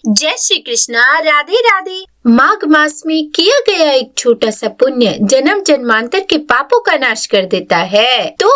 जय श्री कृष्णा, राधे राधे। माघ मास में किया गया एक छोटा सा पुण्य जन्म जन्मांतर के पापों का नाश कर देता है। तो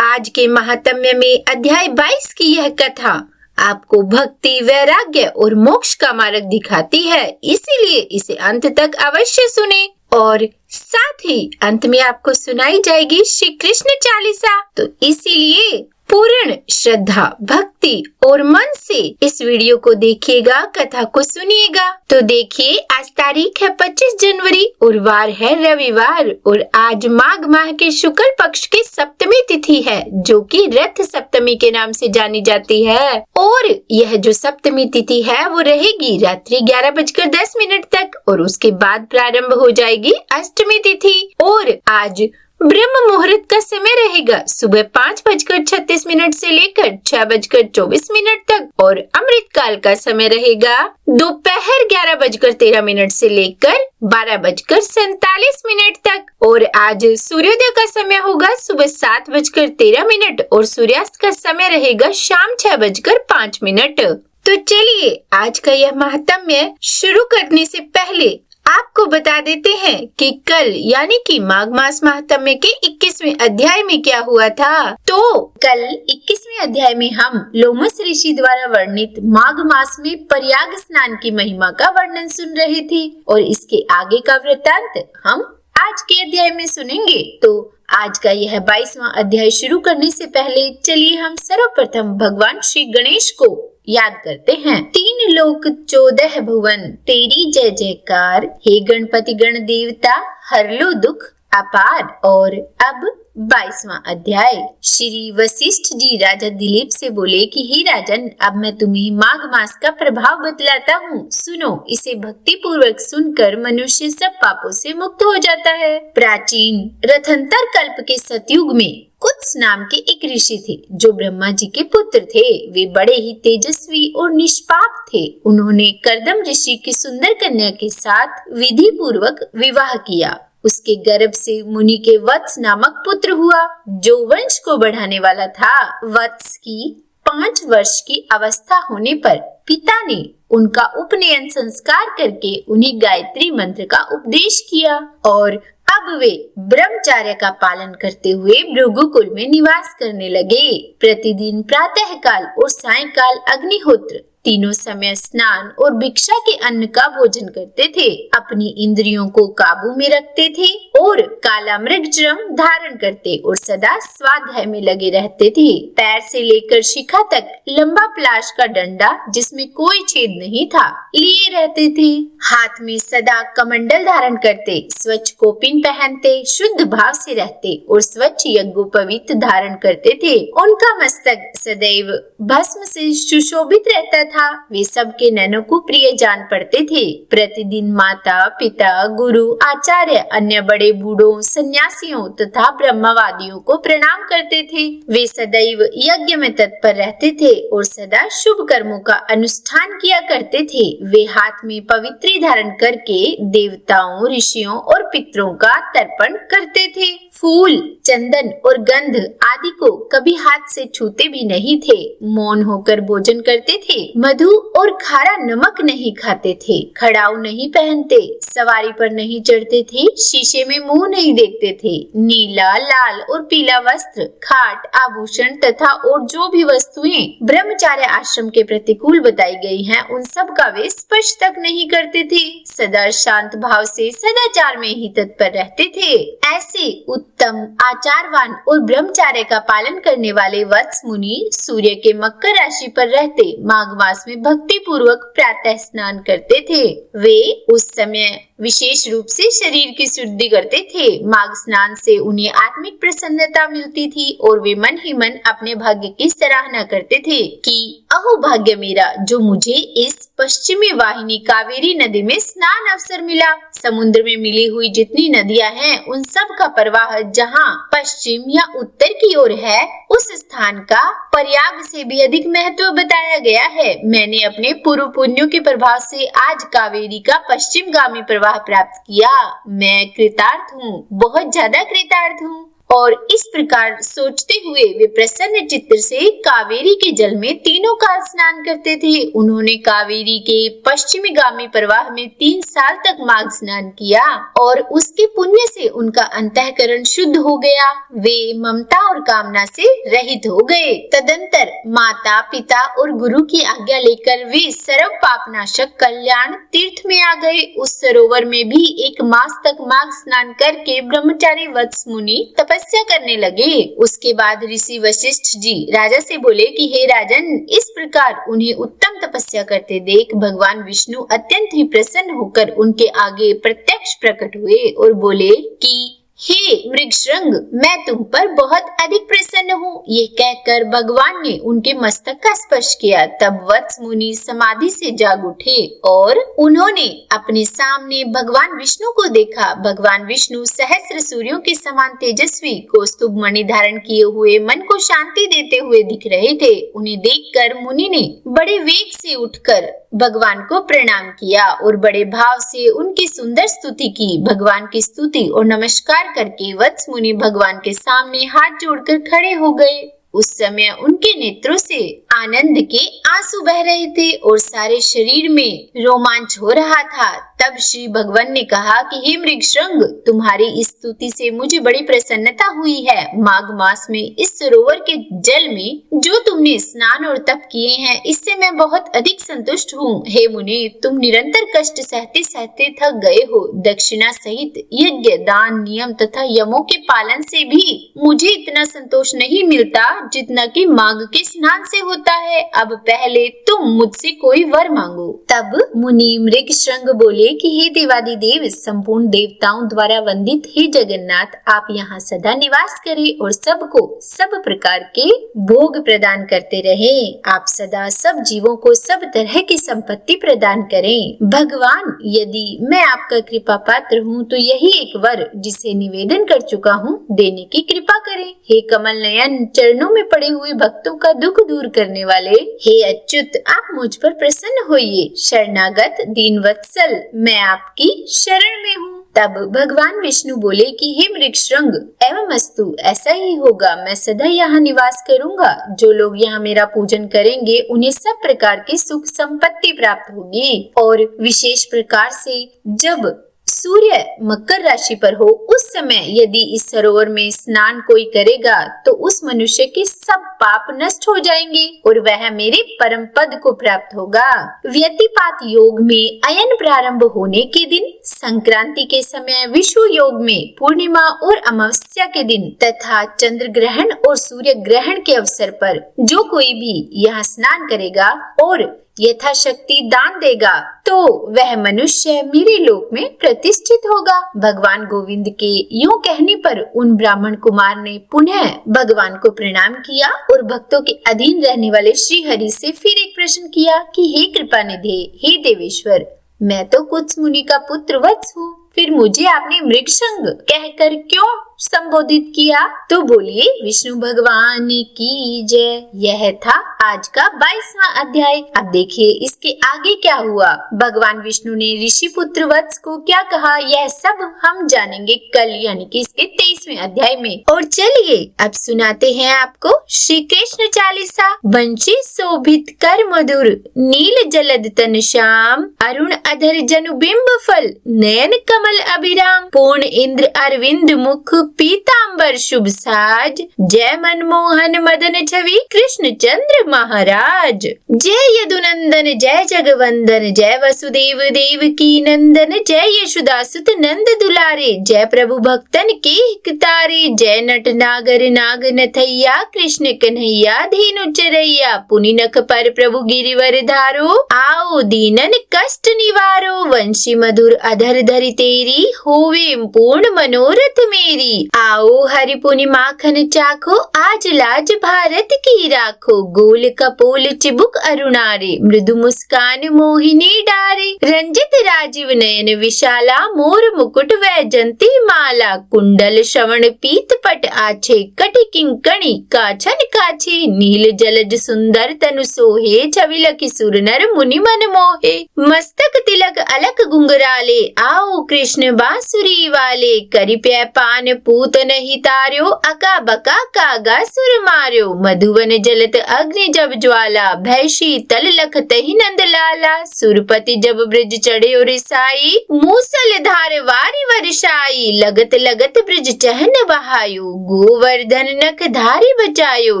आज के महात्म्य में अध्याय 22 की यह कथा आपको भक्ति, वैराग्य और मोक्ष का मार्ग दिखाती है, इसीलिए इसे अंत तक अवश्य सुने। और साथ ही अंत में आपको सुनाई जाएगी श्री कृष्ण चालीसा। तो इसीलिए पूर्ण श्रद्धा, भक्ति और मन से इस वीडियो को देखिएगा, कथा को सुनिएगा। तो देखिए, आज तारीख है 25 जनवरी और वार है रविवार और आज माघ माह के शुक्ल पक्ष की सप्तमी तिथि है, जो कि रथ सप्तमी के नाम से जानी जाती है। और यह जो सप्तमी तिथि है वो रहेगी रात्रि 11:10 तक और उसके बाद प्रारंभ हो जाएगी अष्टमी तिथि। और आज ब्रह्म मुहूर्त का समय रहेगा सुबह 5:36 से लेकर 6:24 तक और अमृत काल का समय रहेगा दोपहर 11:13 से लेकर 12:47 तक। और आज सूर्योदय का समय होगा सुबह 7:13 और सूर्यास्त का समय रहेगा शाम 6:05। तो चलिए, आज का यह महात्म्य शुरू करने से पहले आपको बता देते हैं कि कल यानी कि माघ मास महात्म्य के 21वें अध्याय में क्या हुआ था। तो कल 21वें अध्याय में हम लोमस ऋषि द्वारा वर्णित माघ मास में प्रयाग स्नान की महिमा का वर्णन सुन रहे थे और इसके आगे का वृत्तांत हम आज के अध्याय में सुनेंगे। तो आज का यह 22वां अध्याय शुरू करने से पहले चलिए हम सर्वप्रथम भगवान श्री गणेश को याद करते हैं। 3 लोक 14 भुवन तेरी जय जयकार, हे गणपति गण देवता हर लो दुख अपार। और अब 22वां अध्याय। श्री वशिष्ठ जी राजा दिलीप से बोले कि हे राजन, अब मैं तुम्हें माघ मास का प्रभाव बतलाता हूँ, सुनो। इसे भक्ति पूर्वक सुनकर मनुष्य सब पापों से मुक्त हो जाता है। प्राचीन रथंतर कल्प के सतयुग में कुत्स नाम के एक ऋषि थे जो ब्रह्मा जी के पुत्र थे। वे बड़े ही तेजस्वी और निष्पाप थे। उन्होंने कर्दम ऋषि की सुंदर कन्या के साथ विधि पूर्वक विवाह किया। उसके गर्भ से मुनि के वत्स नामक पुत्र हुआ जो वंश को बढ़ाने वाला था। वत्स की 5 वर्ष की अवस्था होने पर पिता ने उनका उपनयन संस्कार करके उन्हें गायत्री मंत्र का उपदेश किया और अब वे ब्रह्मचर्य का पालन करते हुए भृगुकुल में निवास करने लगे। प्रतिदिन प्रातः काल और सायंकाल अग्निहोत्र, तीनों समय स्नान और भिक्षा के अन्न का भोजन करते थे। अपनी इंद्रियों को काबू में रखते थे और काला मृगचर्म धारण करते और सदा स्वाध्याय में लगे रहते थे। पैर से लेकर शिखा तक लंबा प्लाश का डंडा जिसमें कोई छेद नहीं था लिए रहते थे। हाथ में सदा कमंडल धारण करते, स्वच्छ कोपिन पहनते, शुद्ध भाव से रहते और स्वच्छ यज्ञोपवीत धारण करते थे। उनका मस्तक सदैव भस्म से सुशोभित रहता था। वे सबके नैनों को प्रिय जान पड़ते थे। प्रतिदिन माता पिता, गुरु, आचार्य, अन्य बड़े बूढ़ों, सन्यासियों तथा ब्रह्मवादियों को प्रणाम करते थे। वे सदैव यज्ञ में तत्पर रहते थे और सदा शुभ कर्मों का अनुष्ठान किया करते थे। वे हाथ में पवित्री धारण करके देवताओं, ऋषियों और पितरों का तर्पण करते थे। फूल, चंदन और गंध आदि को कभी हाथ से छूते भी नहीं थे। मौन होकर भोजन करते थे। मधु और खारा नमक नहीं खाते थे। खड़ाऊ नहीं पहनते, सवारी पर नहीं चढ़ते थे, शीशे में मुंह नहीं देखते थे। नीला, लाल और पीला वस्त्र, खाट, आभूषण तथा और जो भी वस्तुएं ब्रह्मचर्य आश्रम के प्रतिकूल बताई गई हैं, उन सब का वे स्पर्श तक नहीं करते थे। सदा शांत भाव से सदाचार में ही तत्पर रहते थे। ऐसे उत्तम आचारवान और ब्रह्मचर्य का पालन करने वाले वत्स मुनि सूर्य के मकर राशि पर रहते माघ मास में भक्ति पूर्वक प्रातः स्नान करते थे। वे उस समय विशेष रूप से शरीर की शुद्धि करते थे। माघ स्नान से उन्हें आत्मिक प्रसन्नता मिलती थी और वे मन ही मन अपने भाग्य की सराहना करते थे कि अहो भाग्य मेरा जो मुझे इस पश्चिमी वाहिनी कावेरी नदी में स्नान अवसर मिला। समुद्र में मिली हुई जितनी नदियां हैं उन सब का प्रवाह जहाँ पश्चिम या उत्तर की ओर है, उस स्थान का प्रयाग से भी अधिक महत्व बताया गया है। मैंने अपने पूर्व पुण्यों के प्रभाव से आज कावेरी का पश्चिम गामी प्रवाह प्राप्त किया। मैं कृतार्थ हूँ, बहुत ज्यादा कृतार्थ हूँ। और इस प्रकार सोचते हुए वे प्रसन्न चित्त से कावेरी के जल में तीनों काल स्नान करते थे। उन्होंने कावेरी के पश्चिमी गामी प्रवाह में 3 साल तक माघ स्नान किया और उसके पुण्य से उनका अंतःकरण शुद्ध हो गया। वे ममता और कामना से रहित हो गए। तदंतर माता पिता और गुरु की आज्ञा लेकर वे सर्व पापनाशक कल्याण तीर्थ में आ गए। उस सरोवर में भी 1 मास तक माघ स्नान करके ब्रह्मचारी वत्स मुनि तपस्या करने लगे। उसके बाद ऋषि वशिष्ठ जी राजा से बोले कि हे राजन, इस प्रकार उन्हें उत्तम तपस्या करते देख भगवान विष्णु अत्यंत ही प्रसन्न होकर उनके आगे प्रत्यक्ष प्रकट हुए और बोले कि हे मृगशृंग, मैं तुम पर बहुत अधिक प्रसन्न हूँ। ये कहकर भगवान ने उनके मस्तक का स्पर्श किया। तब वत्स मुनि समाधि से जाग उठे और उन्होंने अपने सामने भगवान विष्णु को देखा। भगवान विष्णु सहस्र सूर्यों के समान तेजस्वी, कौस्तुभ मणि धारण किए हुए, मन को शांति देते हुए दिख रहे थे। उन्हें देखकर मुनि ने बड़े वेग से उठकर भगवान को प्रणाम किया और बड़े भाव से उनकी सुंदर स्तुति की। भगवान की स्तुति और नमस्कार करके वत्स मुनि भगवान के सामने हाथ जोड़कर खड़े हो गए। उस समय उनके नेत्रों से आनंद के आंसू बह रहे थे और सारे शरीर में रोमांच हो रहा था। तब श्री भगवान ने कहा कि हे मृगशृंग, तुम्हारी इस स्तुति से मुझे बड़ी प्रसन्नता हुई है। माघ मास में इस सरोवर के जल में जो तुमने स्नान और तप किए हैं, इससे मैं बहुत अधिक संतुष्ट हूँ। हे मुनि, तुम निरंतर कष्ट सहते सहते थक गए हो। दक्षिणा सहित यज्ञ, दान, नियम तथा यमों के पालन से भी मुझे इतना संतोष नहीं मिलता जितना कि माघ के स्नान से होता है। अब पहले तुम मुझसे कोई वर मांगो। तब मुनि मृगशृंग बोले कि हे देवादिदेव, संपूर्ण देवताओं द्वारा वंदित हे जगन्नाथ, आप यहाँ सदा निवास करें और सबको सब प्रकार के भोग प्रदान करते रहें। आप सदा सब जीवों को सब तरह की संपत्ति प्रदान करें। भगवान, यदि मैं आपका कृपा पात्र हूँ तो यही एक वर जिसे निवेदन कर चुका हूँ देने की कृपा करें। हे कमल नयन, चरणों में पड़े हुए भक्तों का दुख दूर करने वाले, हे अच्युत, आप मुझ पर प्रसन्न होइए। शरणागत दीनवत्सल, मैं आपकी शरण में हूँ। तब भगवान विष्णु बोले कि हे मृगशृंग, एवं अस्तु, ऐसा ही होगा। मैं सदा यहाँ निवास करूंगा। जो लोग यहाँ मेरा पूजन करेंगे उन्हें सब प्रकार की सुख संपत्ति प्राप्त होगी। और विशेष प्रकार से जब सूर्य मकर राशि पर हो, उस समय यदि इस सरोवर में स्नान कोई करेगा तो उस मनुष्य के सब पाप नष्ट हो जाएंगे और वह मेरे परम पद को प्राप्त होगा। व्यतिपात योग में अयन प्रारंभ होने के दिन, संक्रांति के समय विषु योग में पूर्णिमा और अमावस्या के दिन तथा चंद्र ग्रहण और सूर्य ग्रहण के अवसर पर जो कोई भी यहाँ स्नान करेगा और यथाशक्ति दान देगा तो वह मनुष्य मेरे लोक में प्रतिष्ठित होगा। भगवान गोविंद के यूं कहने पर उन ब्राह्मण कुमार ने पुनः भगवान को प्रणाम किया और भक्तों के अधीन रहने वाले श्री हरि से फिर एक प्रश्न किया कि हे कृपानिधे, हे देवेश्वर, मैं तो कुत्स मुनि का पुत्र वत्स हूँ, फिर मुझे आपने मृगशृंग कहकर क्यों संबोधित किया? तो बोलिए विष्णु भगवान की जय। यह था आज का 22वां अध्याय। अब देखिए इसके आगे क्या हुआ। भगवान विष्णु ने ऋषि पुत्र वत्स को क्या कहा, यह सब हम जानेंगे कल, यानी कि इसके 23वें अध्याय में। और चलिए अब सुनाते हैं आपको श्री कृष्ण चालीसा। वंशी शोभित कर मधुर, नील जलद तन श्याम, अरुण अधर जनु बिंब फल, नयन कमल अभिराम, पूर्ण इंद्र अरविंद मुख, पीतांबर शुभ साज, जय मनमोहन मदन छवि कृष्ण चंद्र महाराज। जय यदुनंदन जय जगवंदन, जय वसुदेव देवकी नंदन, जय यशोदासुत नंद दुलारे, जय प्रभु भक्तन के हिततारे, जय नट नागर नाग नथैया, कृष्ण कन्हैया धेनु चरैया, पुनि नख पर प्रभु गिरिवर धारो, आओ दीनन कष्ट निवारो, वंशी मधुर अधर धरि तेरी, होवे पूर्ण मनोरथ मेरी, आओ हरि पुनि माखन चाखो, आज लाज भारत की राखो, गोल कपोल चिबुक अरुणारे, मृदु मुस्कान मोहिनी डारे, हारे। रंजित राजीव नयन विशाला, मोर मुकुट वैजंती माला, कुंडल श्रवण पीत पट आछे, कटि किंकणी काछन काछे, नील जलज सुंदर तनु सोहे, छवि लखि सुर नर मुनि मन मोहे। मस्तक तिलक अलक गुंगराले, आओ कृष्ण बांसुरी वाले, करि पै पान पूत नहीं तार्यो, अका बका कागा सुर मार्यो, मधुवन जलत अग्नि जब ज्वाला, भय शीतल लख तहि नंद लाला, सुरपति जब ब्रिज चढ़े रिसाई, मूसल धार वारी वर्षाई, लगत लगत ब्रिज चहन बहायो, गोवर्धन नख धारी बचायो,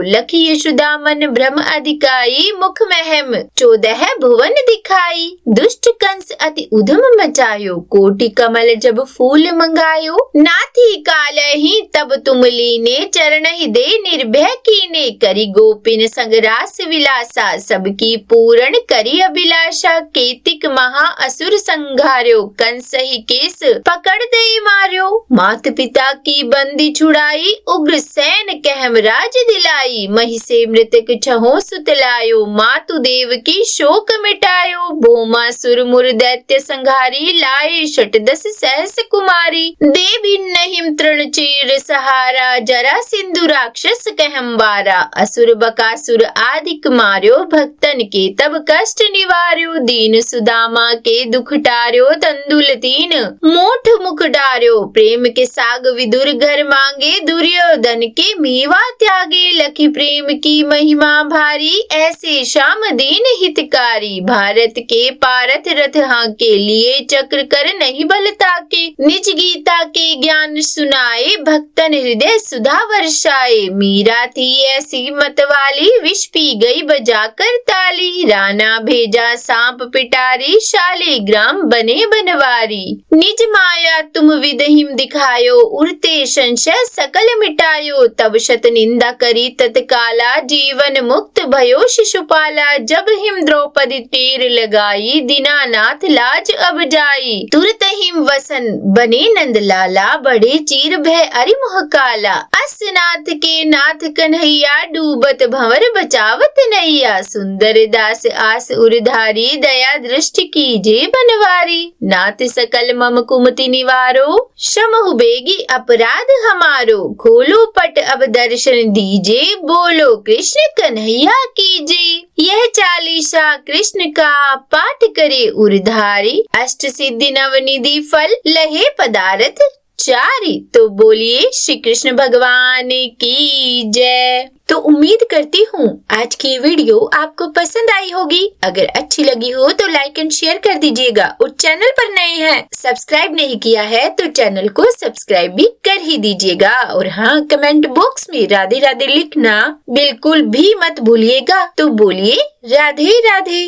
लखी यशोदा मन भ्रम अधिकाई, मुख महम 14 भुवन दिखाई, दुष्ट कंस अति उधम मचायो, कोटि कमल जब फूल मंगायो, नाथी काल ही तब तुम लीने, चरण ही दे निर्भय कीने, करी गोपिन संग रास विलासा, सबकी पूर्ण करी अभिलाषा, केतिक महा असुर संघार्यो, कंस ही केस पकड़ दे मार्यो, मात पिता की बंदी छुड़ाई, उग्र सैन कहम राज दिलाई, मही से मृतक छहो सुतलायो, मातु देव की शोक मिटायो, भौमासुर मुर दैत्य संघारी, लाए 10 सहस कुमारी, देवी नहीं तृण चीर सहारा, जरा सिंधु राक्षस कहम्बारा, असुर बकासुर आदिक मार्यो, भक्तन के तब कष्ट निवार्यो, दीन सुदामा के दुख टार्यो, तंदुल 3 मोठ मुख डार्यो, प्रेम के साग विदुर घर मांगे, दुर्योधन के मेवा त्यागे, लखी प्रेम की महिमा भारी, ऐसे श्याम दीन हितकारी, भारत के पारथ रथ हाके, लिए चक्र कर नहीं बलता के, निज गीता के ज्ञान सुनाए, भक्तन हृदय सुधा वर्षाए, मीरा थी ऐसी मतवाली, विष पी गई बजाकर ताली, राणा भेजा सांप पिटारी, शालिग्राम बने बनवारी, निज माया तुम विदहिम दिखायो, उड़ते संशय सकल मिटायो, तब शत निंदा करी तत्काला, जीवन मुक्त भयो शिशुपाला, जब हिम द्रौपदी तीर लगाई, दीनानाथ लाज अब जाई, तुरत हिम वसन बने नंद लाला, बड़े चीर भय अरि मोह काला, असनाथ के नाथ कन्हैया, डूबत भंवर बचावत नैया, सुंदर दास आस उरधारी, दया दृष्टि कीजे बनवारी, नाथ सकल मम कुमति निवारो, क्षमहु बेगी अपराध हमारो, खोलो पट अब दर्शन दीजे, बोलो कृष्ण कन्हैया कीजे। यह चालीसा कृष्ण का पाठ करे उरधारी, अष्ट सिद्धि नवनिधि फल लहे पदार्थ चारी। तो बोलिए श्री कृष्ण भगवान की जय। तो उम्मीद करती हूँ आज की वीडियो आपको पसंद आई होगी। अगर अच्छी लगी हो तो लाइक एंड शेयर कर दीजिएगा और चैनल पर नए हैं सब्सक्राइब नहीं किया है तो चैनल को सब्सक्राइब भी कर ही दीजिएगा। और हाँ, कमेंट बॉक्स में राधे राधे लिखना बिल्कुल भी मत भूलिएगा। तो बोलिए राधे राधे।